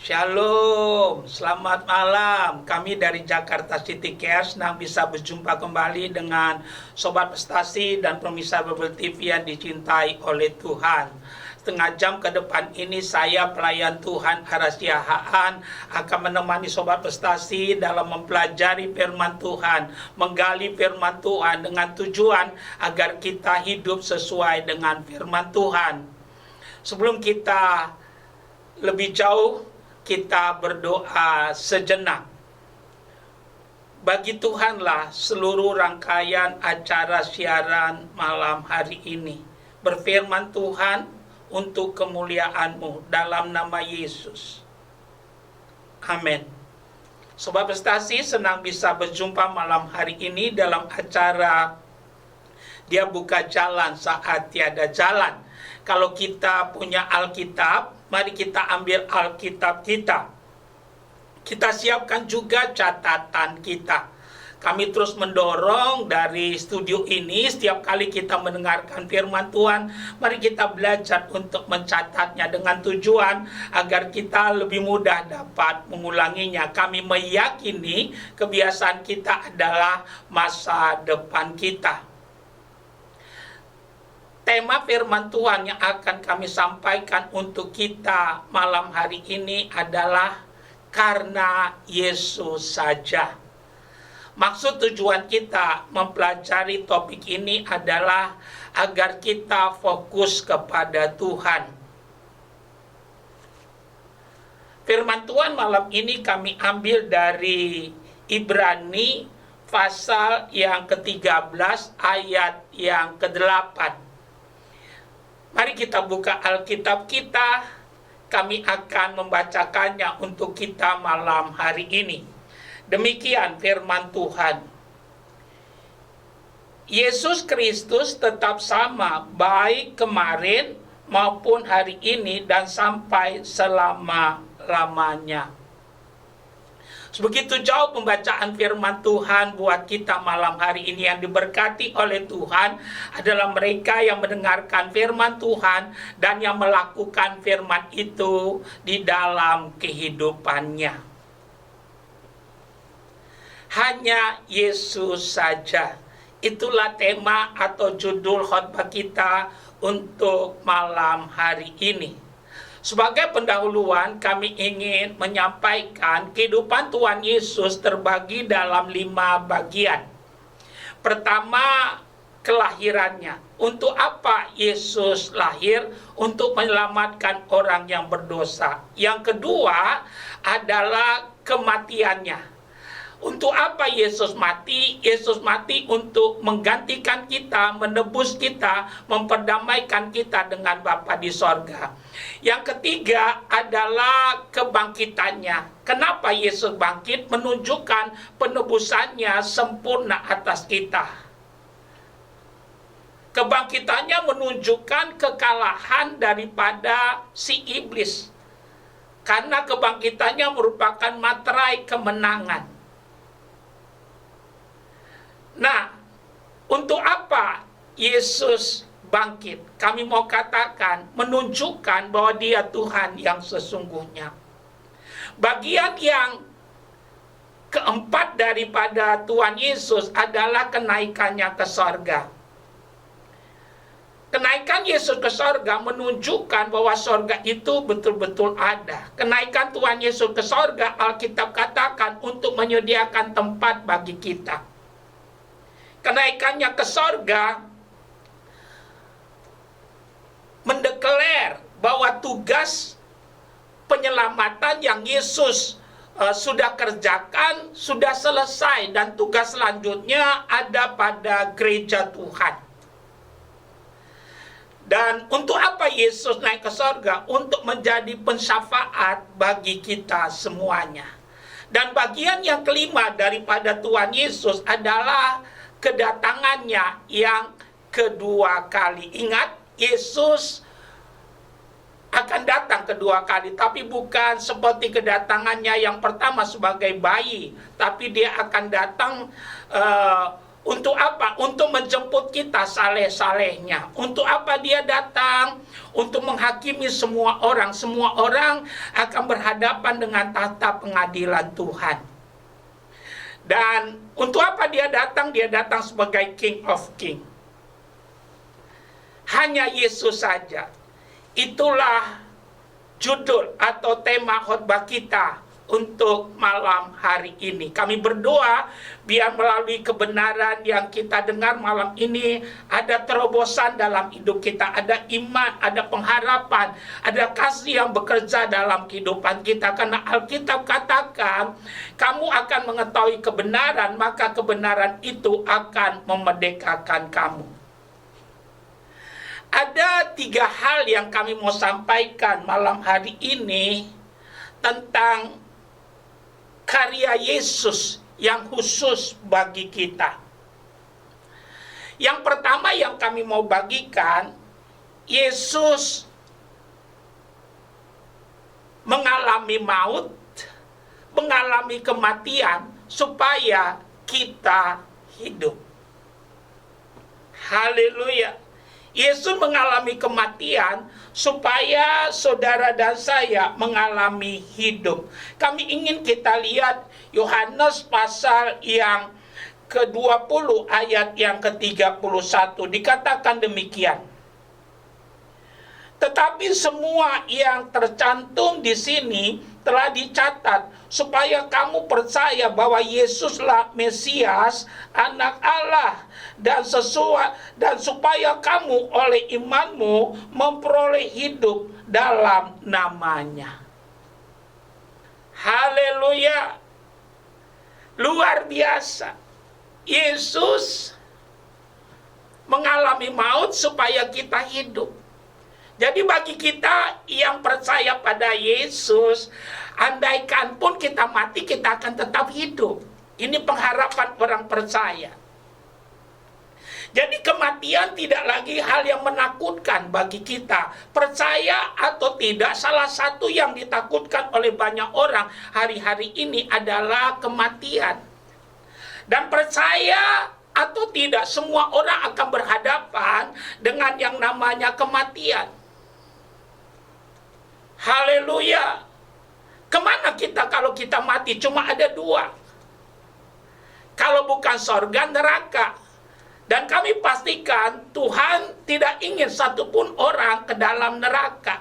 Shalom, selamat malam. Kami dari Jakarta City Care senang bisa berjumpa kembali dengan Sobat Prestasi dan pemirsa Bible TV yang dicintai oleh Tuhan. Setengah jam ke depan ini saya pelayan Tuhan Arasia Haan akan menemani Sobat Prestasi dalam mempelajari firman Tuhan, menggali firman Tuhan dengan tujuan agar kita hidup sesuai dengan firman Tuhan. Sebelum kita lebih jauh, kita berdoa sejenak. Bagi Tuhanlah seluruh rangkaian acara siaran malam hari ini. Berfirman Tuhan untuk kemuliaan-Mu dalam nama Yesus. Amin. Sobat Prestasi senang bisa berjumpa malam hari ini dalam acara Dia Buka Jalan Saat Tiada Jalan. Kalau kita punya Alkitab, mari kita ambil Alkitab kita. Kita siapkan juga catatan kita. Kami terus mendorong dari studio ini, setiap kali kita mendengarkan firman Tuhan, mari kita belajar untuk mencatatnya dengan tujuan agar kita lebih mudah dapat mengulanginya. Kami meyakini kebiasaan kita adalah masa depan kita. Tema firman Tuhan yang akan kami sampaikan untuk kita malam hari ini adalah karena Yesus saja. Maksud tujuan kita mempelajari topik ini adalah agar kita fokus kepada Tuhan. Firman Tuhan malam ini kami ambil dari Ibrani pasal yang ke-13 ayat yang ke-8. Mari kita buka Alkitab kita, kami akan membacakannya untuk kita malam hari ini. Demikian firman Tuhan. Yesus Kristus tetap sama, baik kemarin maupun hari ini dan sampai selama-lamanya. Begitu jauh pembacaan firman Tuhan buat kita malam hari ini. Yang diberkati oleh Tuhan adalah mereka yang mendengarkan firman Tuhan dan yang melakukan firman itu di dalam kehidupannya. Hanya Yesus saja. Itulah tema atau judul khotbah kita untuk malam hari ini. Sebagai pendahuluan, kami ingin menyampaikan kehidupan Tuhan Yesus terbagi dalam 5 bagian. Pertama, kelahirannya. Untuk apa Yesus lahir? Untuk menyelamatkan orang yang berdosa. Yang kedua adalah kematiannya. Untuk apa Yesus mati? Yesus mati untuk menggantikan kita, menebus kita, memperdamaikan kita dengan Bapa di sorga. Yang ketiga adalah kebangkitannya. Kenapa Yesus bangkit? Menunjukkan penebusannya sempurna atas kita. Kebangkitannya menunjukkan kekalahan daripada si iblis. Karena kebangkitannya merupakan materai kemenangan. Nah, untuk apa Yesus bangkit? Kami mau katakan, menunjukkan bahwa Dia Tuhan yang sesungguhnya. Bagian yang keempat daripada Tuhan Yesus adalah kenaikannya ke sorga. Kenaikan Yesus ke sorga menunjukkan bahwa sorga itu betul-betul ada. Kenaikan Tuhan Yesus ke sorga, Alkitab katakan untuk menyediakan tempat bagi kita. Kenaikannya ke sorga mendeklar bahwa tugas penyelamatan yang Yesus sudah kerjakan sudah selesai, dan tugas selanjutnya ada pada gereja Tuhan. Dan untuk apa Yesus naik ke sorga? Untuk menjadi pensyafaat bagi kita semuanya. Dan bagian yang kelima daripada Tuhan Yesus adalah kedatangannya yang kedua kali. Ingat, Yesus akan datang kedua kali, tapi bukan seperti kedatangannya yang pertama sebagai bayi, tapi Dia akan datang Untuk apa? Untuk menjemput kita saleh-salehnya. Untuk apa dia datang? Untuk menghakimi semua orang. Semua orang akan berhadapan dengan tahta pengadilan Tuhan. Dan untuk apa dia datang? Dia datang sebagai King of King. Hanya Yesus saja. Itulah judul atau tema khotbah kita untuk malam hari ini. Kami berdoa biar melalui kebenaran yang kita dengar malam ini ada terobosan dalam hidup kita, ada iman, ada pengharapan, ada kasih yang bekerja dalam kehidupan kita. Karena Alkitab katakan, kamu akan mengetahui kebenaran, maka kebenaran itu akan memerdekakan kamu. Ada 3 hal yang kami mau sampaikan malam hari ini tentang karya Yesus yang khusus bagi kita. Yang pertama yang kami mau bagikan, Yesus mengalami maut, mengalami kematian supaya kita hidup. Haleluya. Yesus mengalami kematian supaya saudara dan saya mengalami hidup. Kami ingin kita lihat Yohanes pasal yang ke-20 ayat yang ke-31. Dikatakan demikian. Tetapi semua yang tercantum di sini telah dicatat supaya kamu percaya bahwa Yesuslah Mesias, Anak Allah, dan supaya kamu oleh imanmu memperoleh hidup dalam namanya. Haleluya. Luar biasa. Yesus mengalami maut supaya kita hidup. Jadi bagi kita yang percaya pada Yesus, andaikan pun kita mati, kita akan tetap hidup. Ini pengharapan orang percaya. Jadi kematian tidak lagi hal yang menakutkan bagi kita. Percaya atau tidak, salah satu yang ditakutkan oleh banyak orang hari-hari ini adalah kematian. Dan percaya atau tidak, semua orang akan berhadapan dengan yang namanya kematian. Haleluya. Kemana kita kalau kita mati? Cuma ada 2. Kalau bukan sorga, neraka. Dan kami pastikan Tuhan tidak ingin satupun orang ke dalam neraka.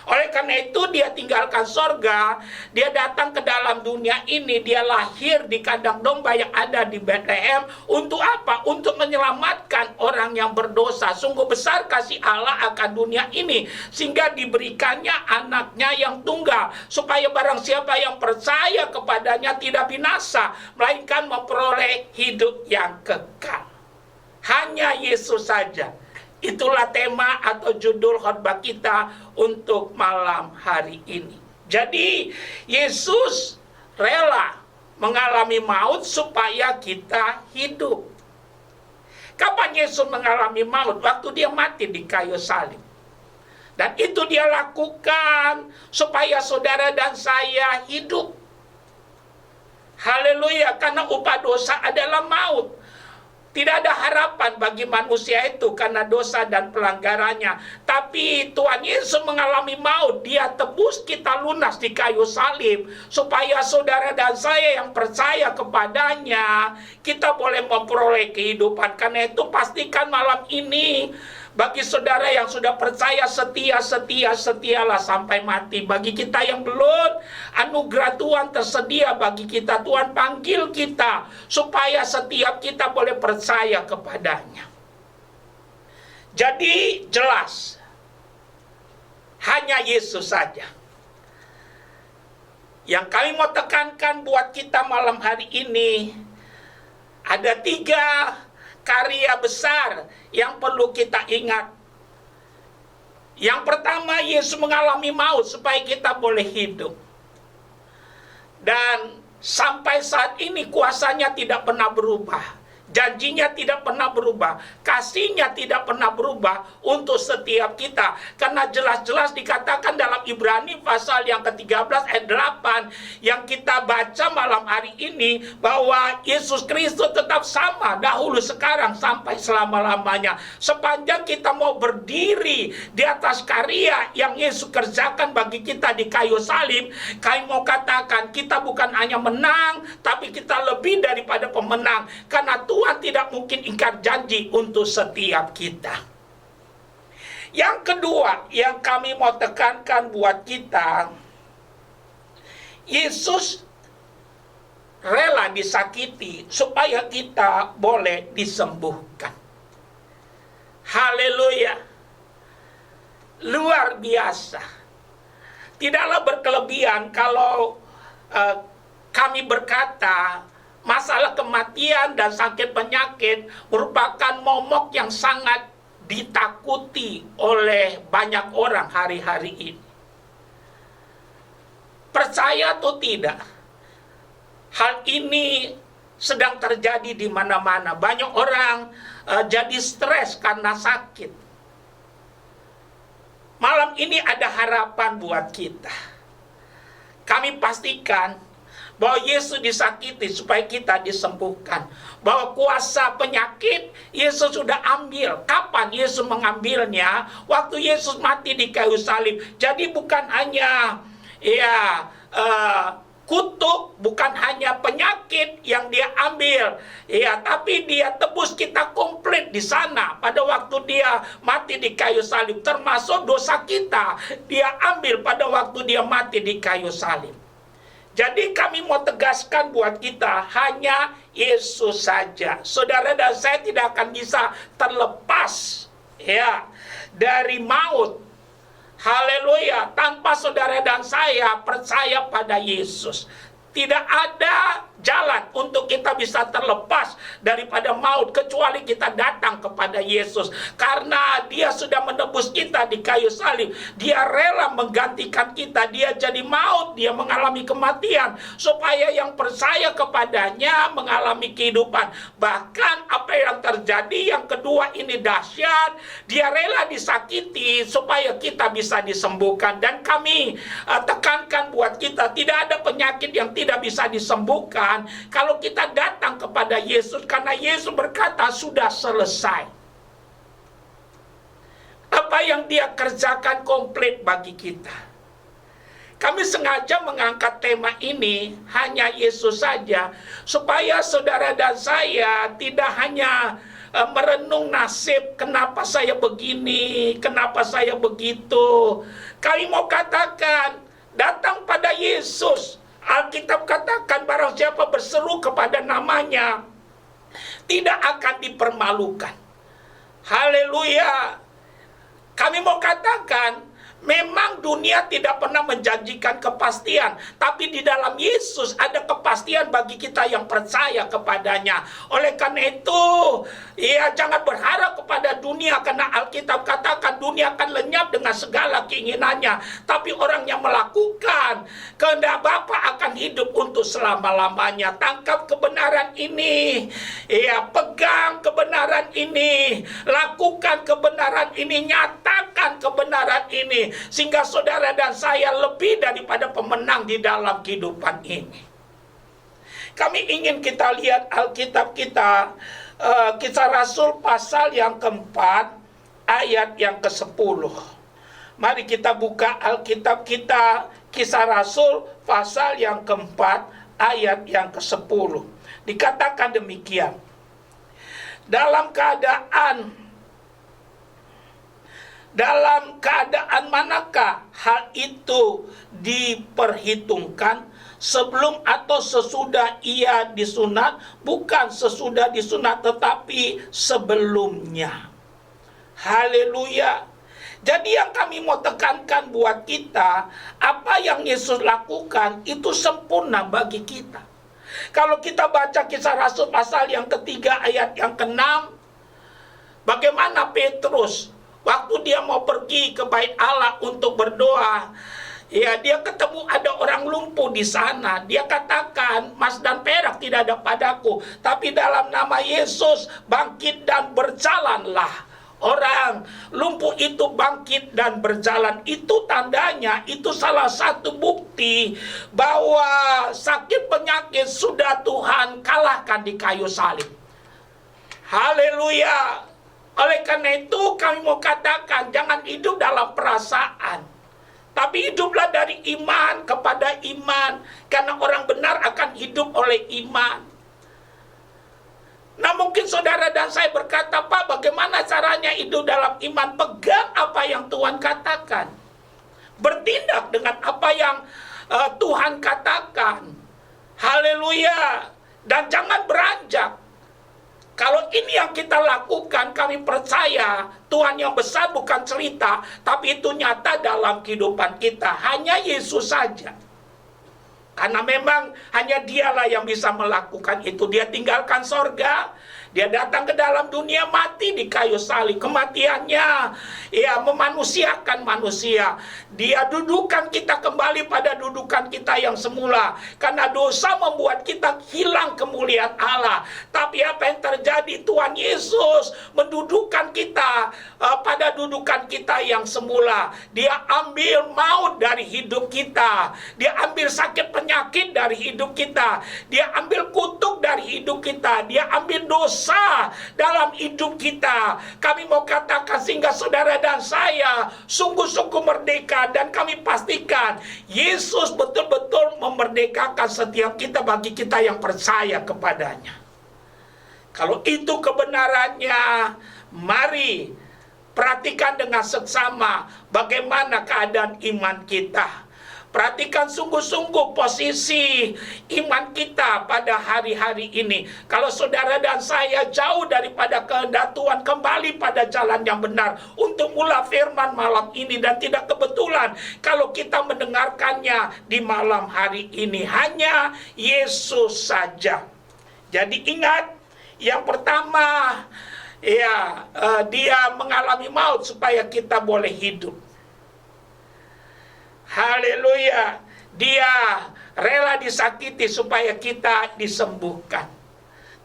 Oleh karena itu dia tinggalkan sorga, dia datang ke dalam dunia ini, dia lahir di kandang domba yang ada di Bethlehem. Untuk apa? Untuk menyelamatkan orang yang berdosa. Sungguh besar kasih Allah akan dunia ini, sehingga diberikannya anaknya yang tunggal, supaya barang siapa yang percaya kepadanya tidak binasa, melainkan memperoleh hidup yang kekal. Hanya Yesus saja. Itulah tema atau judul khotbah kita untuk malam hari ini. Jadi Yesus rela mengalami maut supaya kita hidup. Kapan Yesus mengalami maut? Waktu dia mati di kayu salib. Dan itu dia lakukan supaya saudara dan saya hidup. Haleluya, karena upah dosa adalah maut. Tidak ada harapan bagi manusia itu karena dosa dan pelanggarannya. Tapi Tuhan Yesus mengalami maut. Dia tebus kita lunas di kayu salib. Supaya saudara dan saya yang percaya kepadanya, kita boleh memperoleh kehidupan. Karena itu pastikan malam ini, bagi saudara yang sudah percaya, setialah sampai mati. Bagi kita yang belum, anugerah Tuhan tersedia bagi kita. Tuhan panggil kita supaya setiap kita boleh percaya kepadanya. Jadi jelas, hanya Yesus saja. Yang kami mau tekankan buat kita malam hari ini, ada 3 karya besar yang perlu kita ingat. Yang pertama, Yesus mengalami maut supaya kita boleh hidup. Dan sampai saat ini kuasanya tidak pernah berubah. Janjinya tidak pernah berubah, kasihnya tidak pernah berubah untuk setiap kita. Karena jelas-jelas dikatakan dalam Ibrani pasal yang ke-13 ayat 8 yang kita baca malam hari ini, bahwa Yesus Kristus tetap sama dahulu, sekarang, sampai selama-lamanya. Sepanjang kita mau berdiri di atas karya yang Yesus kerjakan bagi kita di kayu salib, kami mau katakan kita bukan hanya menang, tapi kita lebih daripada pemenang. Karena Tuhan tidak mungkin ingkar janji untuk setiap kita. Yang kedua yang kami mau tekankan buat kita, Yesus rela disakiti supaya kita boleh disembuhkan. Haleluya. Luar biasa. Tidaklah berkelebihan kalau kami berkata masalah kematian dan sakit penyakit merupakan momok yang sangat ditakuti oleh banyak orang hari-hari ini. Percaya atau tidak, hal ini sedang terjadi di mana-mana. Banyak orang jadi stres karena sakit. Malam ini ada harapan buat kita. Kami pastikan bahwa Yesus disakiti supaya kita disembuhkan. Bahwa kuasa penyakit Yesus sudah ambil. Kapan Yesus mengambilnya? Waktu Yesus mati di kayu salib. Jadi bukan hanya kutuk, bukan hanya penyakit yang dia ambil, tapi dia tebus kita komplit di sana pada waktu dia mati di kayu salib. Termasuk dosa kita dia ambil pada waktu dia mati di kayu salib. Jadi kami mau tegaskan buat kita, hanya Yesus saja. Saudara dan saya tidak akan bisa terlepas dari maut. Haleluya. Tanpa saudara dan saya percaya pada Yesus, tidak ada jalan untuk kita bisa terlepas daripada maut kecuali kita datang kepada Yesus. Karena dia sudah menebus kita di kayu salib. Dia rela menggantikan kita. Dia jadi maut, dia mengalami kematian supaya yang percaya kepadanya mengalami kehidupan. Bahkan apa yang terjadi yang kedua ini dahsyat. Dia rela disakiti supaya kita bisa disembuhkan. Dan kami tekankan buat kita, tidak ada penyakit yang tidak bisa disembuhkan kalau kita datang kepada Yesus, karena Yesus berkata sudah selesai. Apa yang dia kerjakan komplit bagi kita. Kami sengaja mengangkat tema ini, hanya Yesus saja, supaya saudara dan saya tidak hanya merenung nasib, kenapa saya begini, kenapa saya begitu. Kami mau katakan, datang pada Yesus. Alkitab katakan barang siapa berseru kepada namanya tidak akan dipermalukan. Haleluya. Kami mau katakan, memang dunia tidak pernah menjanjikan kepastian, tapi di dalam Yesus ada kepastian bagi kita yang percaya kepadanya. Oleh karena itu, jangan berharap kepada dunia, karena Alkitab katakan dunia akan lenyap dengan segala keinginannya, tapi orang yang melakukan kehendak Bapa akan hidup untuk selama-lamanya. Tangkap kebenaran ini, pegang kebenaran ini, lakukan kebenaran ini, nyatakan kebenaran ini, sehingga saudara dan saya lebih daripada pemenang di dalam kehidupan ini. Kami ingin kita lihat Alkitab kita, Kisah Rasul pasal yang keempat, ayat yang ke-10. Mari kita buka Alkitab kita, Kisah Rasul pasal yang keempat, ayat yang ke-10. Dikatakan demikian. Dalam keadaan manakah hal itu diperhitungkan, sebelum atau sesudah ia disunat? Bukan sesudah disunat, tetapi sebelumnya. Haleluya. Jadi yang kami mau tekankan buat kita, apa yang Yesus lakukan itu sempurna bagi kita. Kalau kita baca Kisah Rasul pasal yang ketiga ayat yang ke-6, bagaimana Petrus waktu dia mau pergi ke bait Allah untuk berdoa, Ya, dia ketemu ada orang lumpuh di sana. Dia katakan, emas dan perak tidak ada padaku, tapi dalam nama Yesus bangkit dan berjalanlah. Orang lumpuh itu bangkit dan berjalan. Itu tandanya, itu salah satu bukti bahwa sakit penyakit sudah Tuhan kalahkan di kayu salib. Haleluya. Oleh karena itu kami mau katakan, jangan hidup dalam perasaan, tapi hiduplah dari iman kepada iman. Karena orang benar akan hidup oleh iman. Nah, mungkin saudara dan saya berkata, Pak, bagaimana caranya hidup dalam iman? Pegang apa yang Tuhan katakan, bertindak dengan apa yang Tuhan katakan. Haleluya. Dan jangan beranjak. Kalau ini yang kita lakukan, kami percaya Tuhan yang besar bukan cerita, tapi itu nyata dalam kehidupan kita. Hanya Yesus saja. Karena memang hanya dialah yang bisa melakukan itu. Dia tinggalkan sorga, dia datang ke dalam dunia, mati di kayu salib. Kematiannya ya memanusiakan manusia. Dia dudukan kita kembali pada dudukan kita yang semula. Karena dosa membuat kita hilang kemuliaan Allah. Tapi apa yang terjadi? Tuhan Yesus mendudukan kita pada dudukan kita yang semula. Dia ambil maut dari hidup kita. Dia ambil sakit penyakit dari hidup kita. Dia ambil kutuk dari hidup kita. Dia ambil dosa dalam hidup kita. Kami mau katakan sehingga saudara dan saya sungguh-sungguh merdeka. Dan kami pastikan Yesus betul-betul memerdekakan setiap kita bagi kita yang percaya kepadanya. Kalau itu kebenarannya, mari perhatikan dengan seksama bagaimana keadaan iman kita. Perhatikan sungguh-sungguh posisi iman kita pada hari-hari ini. Kalau saudara dan saya jauh daripada kehendak Tuhan, kembali pada jalan yang benar untuk mula firman malam ini. Dan tidak kebetulan kalau kita mendengarkannya di malam hari ini. Hanya Yesus saja. Jadi ingat, yang pertama, ya, dia mengalami maut supaya kita boleh hidup. Haleluya. Dia rela disakiti supaya kita disembuhkan.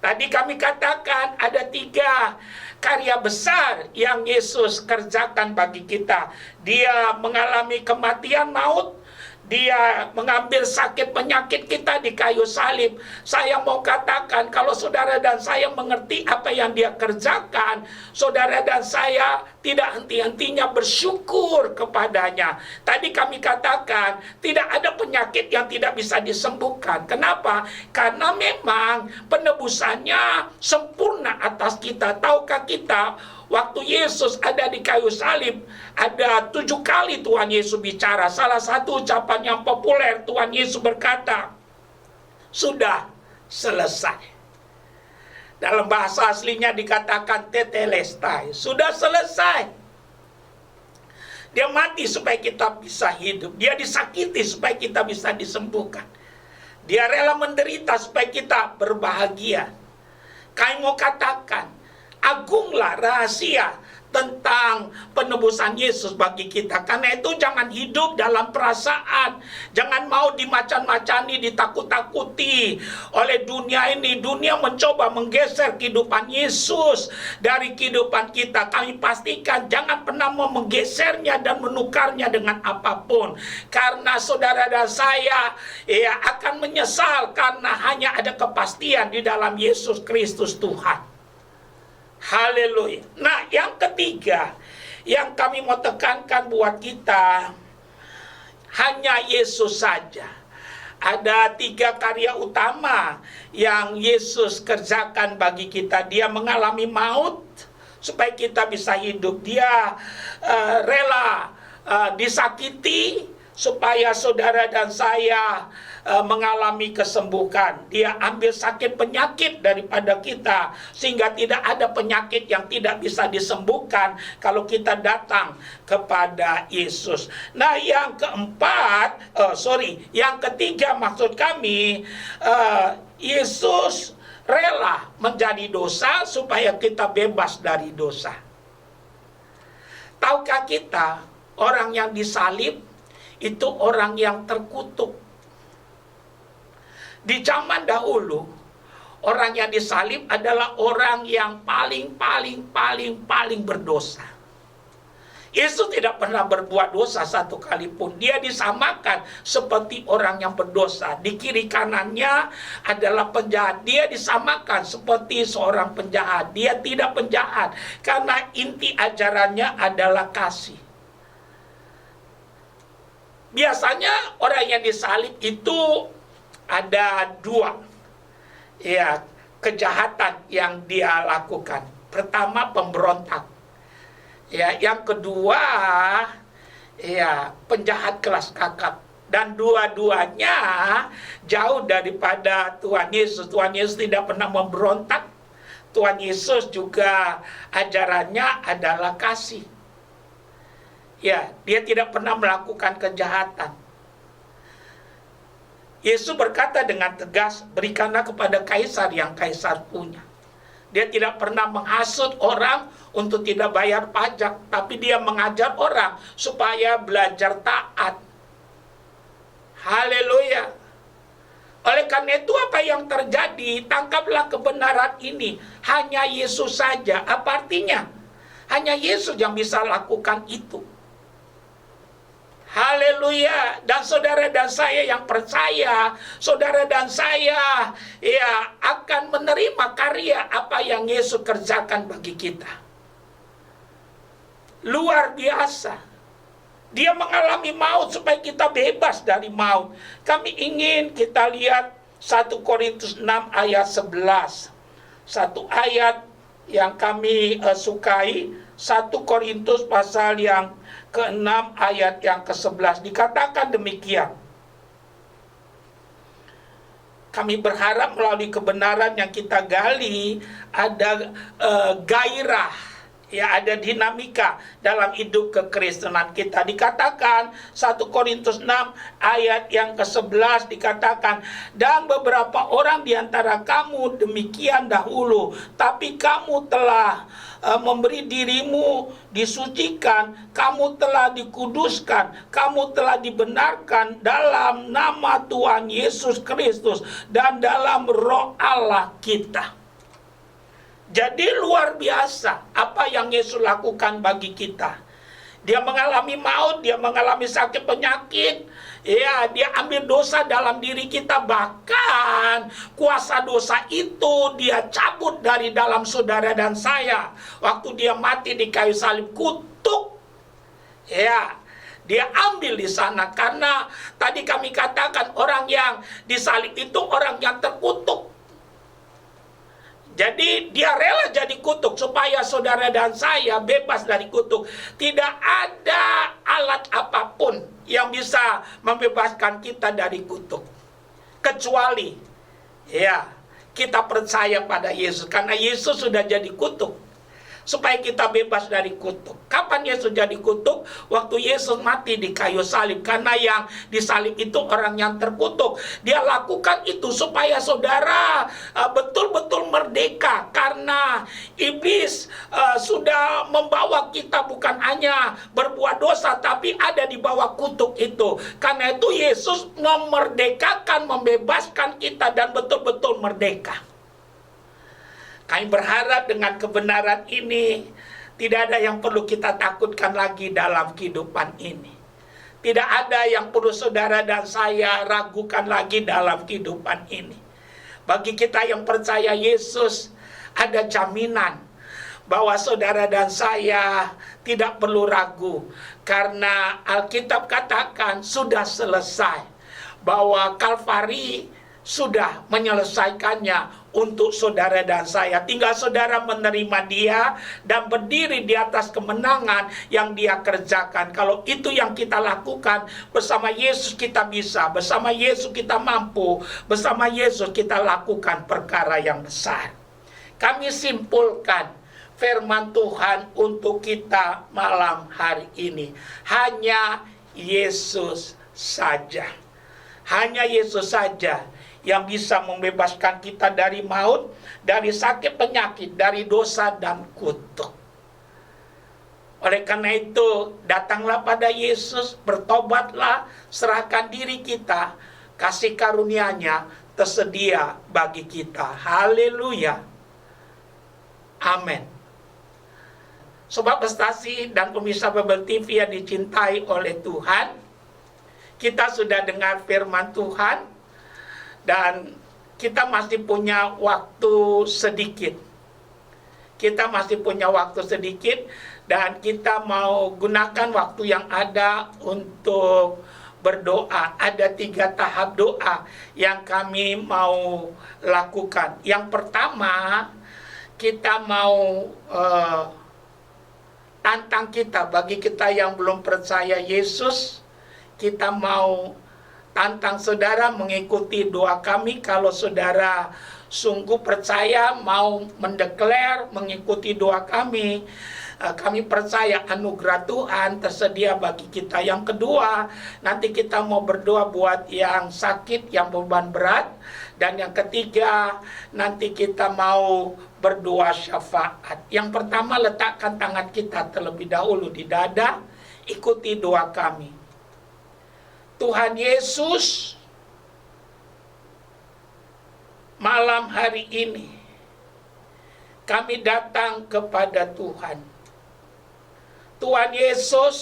Tadi kami katakan ada 3 karya besar yang Yesus kerjakan bagi kita. Dia mengalami kematian maut. Dia mengambil sakit penyakit kita di kayu salib. Saya mau katakan, kalau saudara dan saya mengerti apa yang dia kerjakan, saudara dan saya tidak henti-hentinya bersyukur kepadanya. Tadi kami katakan, tidak ada penyakit yang tidak bisa disembuhkan. Kenapa? Karena memang penebusannya sempurna atas kita. Tahukah kita, waktu Yesus ada di kayu salib, ada 7 kali Tuhan Yesus bicara. Salah satu ucapan yang populer, Tuhan Yesus berkata, sudah selesai. Dalam bahasa aslinya dikatakan tetelestai, sudah selesai. Dia mati supaya kita bisa hidup. Dia disakiti supaya kita bisa disembuhkan. Dia rela menderita supaya kita berbahagia. Kami mau katakan, agunglah rahasia tentang penebusan Yesus bagi kita. Karena itu jangan hidup dalam perasaan. Jangan mau dimacan-macani, ditakut-takuti oleh dunia ini. Dunia mencoba menggeser kehidupan Yesus dari kehidupan kita. Kami pastikan jangan pernah mau menggesernya dan menukarnya dengan apapun. Karena saudara dan saya akan menyesal karena hanya ada kepastian di dalam Yesus Kristus Tuhan. Haleluya. Nah, yang ketiga yang kami mau tekankan buat kita, hanya Yesus saja. Ada 3 karya utama yang Yesus kerjakan bagi kita. Dia mengalami maut supaya kita bisa hidup. Dia rela disakiti supaya saudara dan saya mengalami kesembuhan. Dia ambil sakit penyakit daripada kita, sehingga tidak ada penyakit yang tidak bisa disembuhkan kalau kita datang kepada Yesus. Nah, yang ketiga maksud kami, Yesus rela menjadi dosa supaya kita bebas dari dosa. Tahukah kita, orang yang disalib itu orang yang terkutuk. Di zaman dahulu, orang yang disalib adalah orang yang paling berdosa. Yesus tidak pernah berbuat dosa satu kali pun. Dia disamakan seperti orang yang berdosa. Di kiri kanannya adalah penjahat. Dia disamakan seperti seorang penjahat. Dia tidak penjahat karena inti ajarannya adalah kasih. Biasanya orang yang disalib itu ada dua kejahatan yang dia lakukan. Pertama, pemberontak. Yang kedua, penjahat kelas kakap. Dan dua-duanya jauh daripada Tuhan Yesus. Tuhan Yesus tidak pernah memberontak. Tuhan Yesus juga ajarannya adalah kasih. Dia tidak pernah melakukan kejahatan. Yesus berkata dengan tegas, berikanlah kepada kaisar yang kaisar punya. Dia tidak pernah menghasut orang untuk tidak bayar pajak, tapi dia mengajar orang supaya belajar taat. Haleluya. Oleh karena itu apa yang terjadi? Tangkaplah kebenaran ini. Hanya Yesus saja. Apa artinya? Hanya Yesus yang bisa lakukan itu. Haleluya. Dan saudara dan saya yang percaya, saudara dan saya akan menerima karya apa yang Yesus kerjakan bagi kita. Luar biasa. Dia mengalami maut supaya kita bebas dari maut. Kami ingin kita lihat 1 Korintus 6 ayat 11. Satu ayat yang kami sukai, 1 Korintus pasal yang ke-6 ayat yang ke-11 dikatakan demikian. Kami berharap melalui kebenaran yang kita gali ada gairah, ada dinamika dalam hidup kekristenan kita. Dikatakan 1 Korintus 6 ayat yang ke-11 dikatakan, dan beberapa orang di antara kamu demikian dahulu, tapi kamu telah memberi dirimu disucikan, kamu telah dikuduskan, kamu telah dibenarkan dalam nama Tuhan Yesus Kristus dan dalam Roh Allah kita. Jadi luar biasa apa yang Yesus lakukan bagi kita. Dia mengalami maut, dia mengalami sakit penyakit, dia ambil dosa dalam diri kita, bahkan kuasa dosa itu dia cabut dari dalam saudara dan saya. Waktu dia mati di kayu salib, kutuk, dia ambil di sana. Karena tadi kami katakan orang yang disalib itu orang yang terkutuk. Jadi dia rela jadi kutuk supaya saudara dan saya bebas dari kutuk. Tidak ada alat apapun yang bisa membebaskan kita dari kutuk, kecuali kita percaya pada Yesus. Karena Yesus sudah jadi kutuk supaya kita bebas dari kutuk. Kapan Yesus jadi kutuk? Waktu Yesus mati di kayu salib. Karena yang disalib itu orang yang terkutuk. Dia lakukan itu supaya saudara betul-betul merdeka. Karena iblis sudah membawa kita bukan hanya berbuat dosa, tapi ada di bawah kutuk itu. Karena itu Yesus memerdekakan, membebaskan kita dan betul-betul merdeka. Kami berharap dengan kebenaran ini tidak ada yang perlu kita takutkan lagi dalam kehidupan ini. Tidak ada yang perlu saudara dan saya ragukan lagi dalam kehidupan ini. Bagi kita yang percaya Yesus, ada jaminan bahwa saudara dan saya tidak perlu ragu. Karena Alkitab katakan sudah selesai, bahwa Kalvari sudah menyelesaikannya untuk saudara dan saya. Tinggal saudara menerima dia dan berdiri di atas kemenangan yang dia kerjakan. Kalau itu yang kita lakukan, bersama Yesus kita bisa, bersama Yesus kita mampu, bersama Yesus kita lakukan perkara yang besar. Kami simpulkan firman Tuhan untuk kita malam hari ini. Hanya Yesus saja. Hanya Yesus saja yang bisa membebaskan kita dari maut, dari sakit penyakit, dari dosa dan kutuk. Oleh karena itu, datanglah pada Yesus, bertobatlah, serahkan diri kita, kasih karunia-Nya tersedia bagi kita. Haleluya. Amin. Sobat Prestasi dan pemirsa Bible TV yang dicintai oleh Tuhan, kita sudah dengar firman Tuhan dan kita masih punya waktu sedikit. Kita masih punya waktu sedikit dan kita mau gunakan waktu yang ada untuk berdoa. Ada 3 tahap doa yang kami mau lakukan. Yang pertama, kita mau tantang kita, bagi kita yang belum percaya Yesus, kita mau tantang saudara mengikuti doa kami. Kalau saudara sungguh percaya mau mendeklar mengikuti doa kami, kami percaya anugerah Tuhan tersedia bagi kita. Yang kedua, nanti kita mau berdoa buat yang sakit, yang beban berat. Dan yang ketiga, nanti kita mau berdoa syafaat. Yang pertama, letakkan tangan kita terlebih dahulu di dada, ikuti doa kami. Tuhan Yesus, malam hari ini kami datang kepada Tuhan. Tuhan Yesus,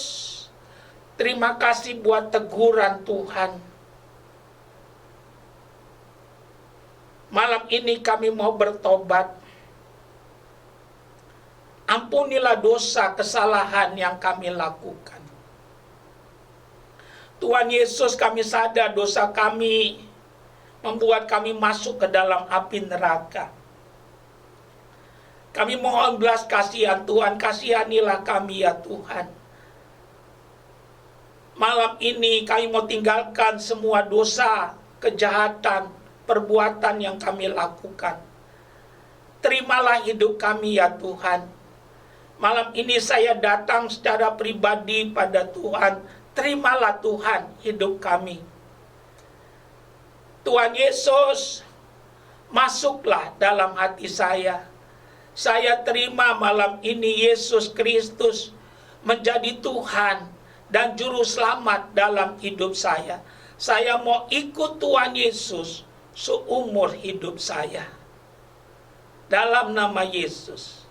terima kasih buat teguran Tuhan. Malam ini kami mau bertobat. Ampunilah dosa kesalahan yang kami lakukan. Tuhan Yesus, kami sadar dosa kami membuat kami masuk ke dalam api neraka. Kami mohon belas kasihan Tuhan, kasihanilah kami ya Tuhan. Malam ini kami mau tinggalkan semua dosa, kejahatan, perbuatan yang kami lakukan. Terimalah hidup kami ya Tuhan. Malam ini saya datang secara pribadi pada Tuhan. Terimalah Tuhan hidup kami. Tuhan Yesus, masuklah dalam hati saya. Saya terima malam ini Yesus Kristus menjadi Tuhan dan Juru Selamat dalam hidup saya. Saya mau ikut Tuhan Yesus seumur hidup saya. Dalam nama Yesus.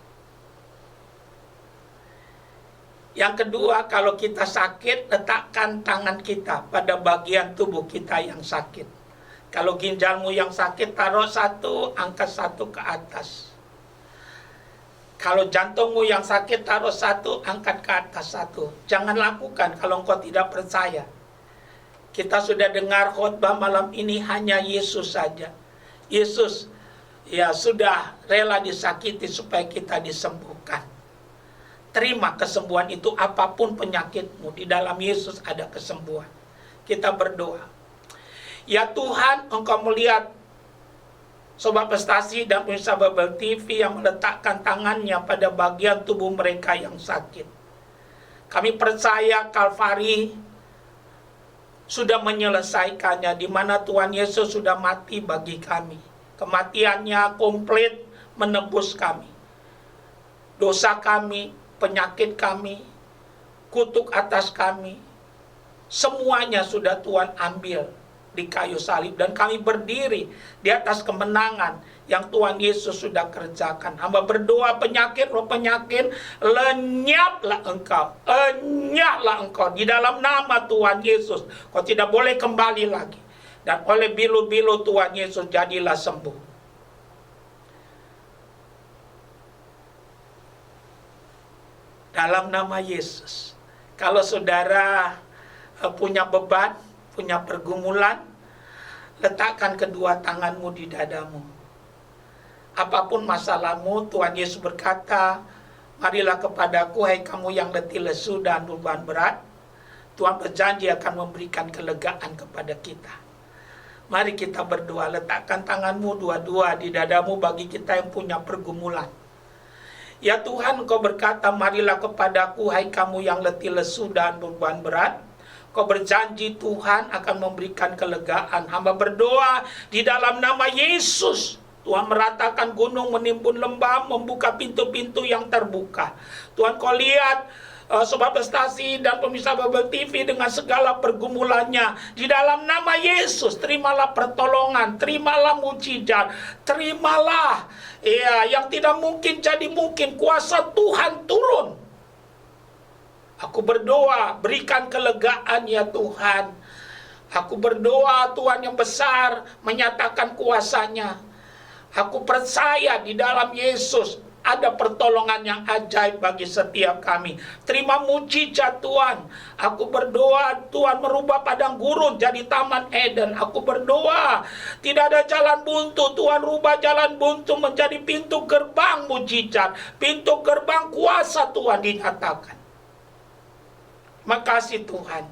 Yang kedua, kalau kita sakit, letakkan tangan kita pada bagian tubuh kita yang sakit. Kalau ginjalmu yang sakit, taruh 1, angkat 1 ke atas. Kalau jantungmu yang sakit, taruh 1, angkat ke atas 1. Jangan lakukan kalau engkau tidak percaya. Kita sudah dengar khotbah malam ini, hanya Yesus saja. Yesus ya sudah rela disakiti supaya kita disembuhkan. Terima kesembuhan itu, apapun penyakitmu, di dalam Yesus ada kesembuhan. Kita berdoa. Ya Tuhan, Engkau melihat Sobat Prestasi dan pemirsa Bible TV yang meletakkan tangannya pada bagian tubuh mereka yang sakit. Kami percaya Kalvari sudah menyelesaikannya, di mana Tuhan Yesus sudah mati bagi kami. Kematiannya komplit menebus kami. Dosa kami, penyakit kami, kutuk atas kami, semuanya sudah Tuhan ambil di kayu salib. Dan kami berdiri di atas kemenangan yang Tuhan Yesus sudah kerjakan. Hamba berdoa, penyakit, roh penyakit, lenyaplah engkau, enyahlah engkau di dalam nama Tuhan Yesus. Kau tidak boleh kembali lagi. Dan oleh bilu-bilu Tuhan Yesus jadilah sembuh. Dalam nama Yesus. Kalau saudara punya beban, punya pergumulan, letakkan kedua tanganmu di dadamu. Apapun masalahmu, Tuhan Yesus berkata, marilah kepadaku, hai kamu yang letih lesu dan beban berat. Tuhan berjanji akan memberikan kelegaan kepada kita. Mari kita berdoa, letakkan tanganmu dua-dua di dadamu bagi kita yang punya pergumulan. Ya Tuhan, Engkau berkata, marilah kepadaku, hai kamu yang letih lesu dan beban berat. Kau berjanji Tuhan akan memberikan kelegaan. Hamba berdoa di dalam nama Yesus. Tuhan meratakan gunung, menimbun lembah, membuka pintu-pintu yang terbuka. Tuhan, Kau lihat Sobat Prestasi dan pemirsa Babel TV dengan segala pergumulannya, di dalam nama Yesus terimalah pertolongan, terimalah mujizat, terimalah ya yang tidak mungkin jadi mungkin, kuasa Tuhan turun. Aku berdoa, berikan kelegaan ya Tuhan. Aku berdoa Tuhan yang besar menyatakan kuasanya. Aku percaya di dalam Yesus ada pertolongan yang ajaib bagi setiap kami. Terima mujizat Tuhan. Aku berdoa Tuhan merubah padang gurun jadi taman Eden. Aku berdoa tidak ada jalan buntu, Tuhan rubah jalan buntu menjadi pintu gerbang mujizat, pintu gerbang kuasa Tuhan dinyatakan. Makasih Tuhan.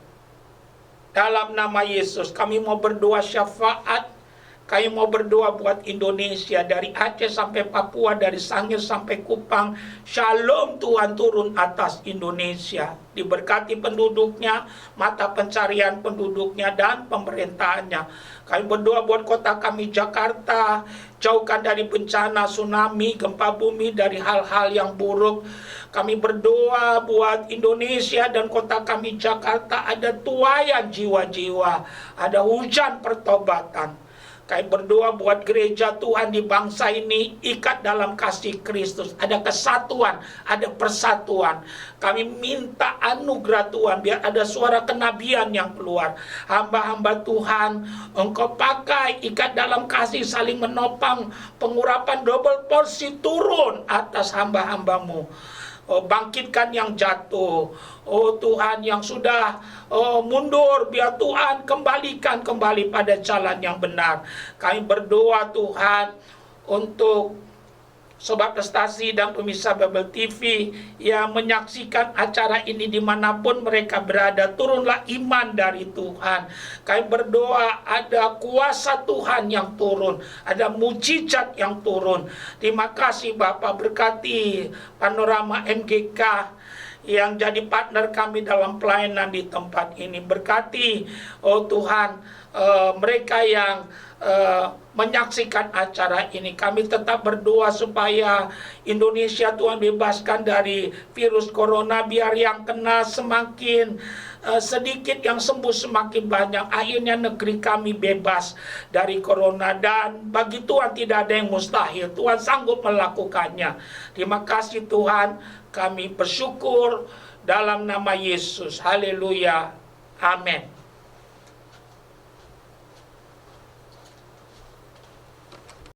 Dalam nama Yesus kami mau berdoa syafaat. Kami mau berdoa buat Indonesia, dari Aceh sampai Papua, dari Sangir sampai Kupang. Shalom Tuhan turun atas Indonesia. Diberkati penduduknya, mata pencarian penduduknya, dan pemerintahannya. Kami berdoa buat kota kami Jakarta, jauhkan dari bencana tsunami, gempa bumi, dari hal-hal yang buruk. Kami berdoa buat Indonesia dan kota kami Jakarta, ada tuaian jiwa-jiwa, ada hujan pertobatan. Kami berdoa buat gereja Tuhan di bangsa ini, ikat dalam kasih Kristus. Ada kesatuan, ada persatuan. Kami minta anugerah Tuhan, biar ada suara kenabian yang keluar. Hamba-hamba Tuhan, Engkau pakai, ikat dalam kasih, saling menopang. Pengurapan double porsi turun atas hamba-hambamu. Bangkitkan yang jatuh. Tuhan yang sudah mundur, biar Tuhan kembalikan kembali pada jalan yang benar. Kami berdoa Tuhan untuk Sobat Prestasi dan pemirsa Babel TV yang menyaksikan acara ini dimanapun mereka berada, turunlah iman dari Tuhan. Kami berdoa ada kuasa Tuhan yang turun, ada mujizat yang turun. Terima kasih Bapak, berkati Panorama MGK yang jadi partner kami dalam pelayanan di tempat ini. Berkati Tuhan mereka yang menyaksikan acara ini. Kami tetap berdoa supaya Indonesia Tuhan bebaskan dari virus corona, biar yang kena semakin sedikit, yang sembuh semakin banyak. Akhirnya negeri kami bebas dari corona, dan bagi Tuhan tidak ada yang mustahil. Tuhan sanggup melakukannya. Terima kasih Tuhan, kami bersyukur dalam nama Yesus. Haleluya. Amin.